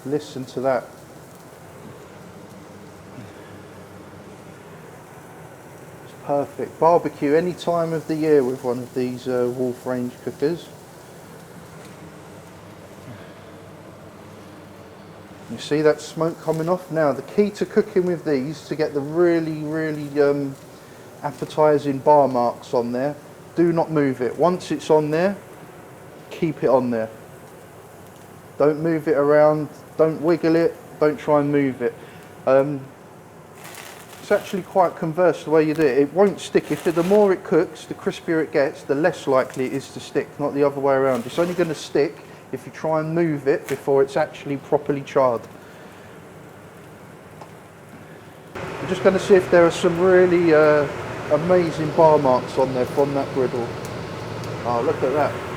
Listen to that. It's perfect. Barbecue any time of the year with one of these Wolf range cookers. You see that smoke coming off? Now the key to cooking with these, to get the really appetizing bar marks on there, do not move it. Once it's on there, keep it on there. Don't move it around, don't wiggle it, don't try and move it. It's actually quite converse the way you do it. It won't stick. If the more it cooks, the crispier it gets, the less likely it is to stick, not the other way around. It's only going to stick if you try and move it before it's actually properly charred. I'm just going to see if there are some really amazing bar marks on there from that griddle. Oh, look at that.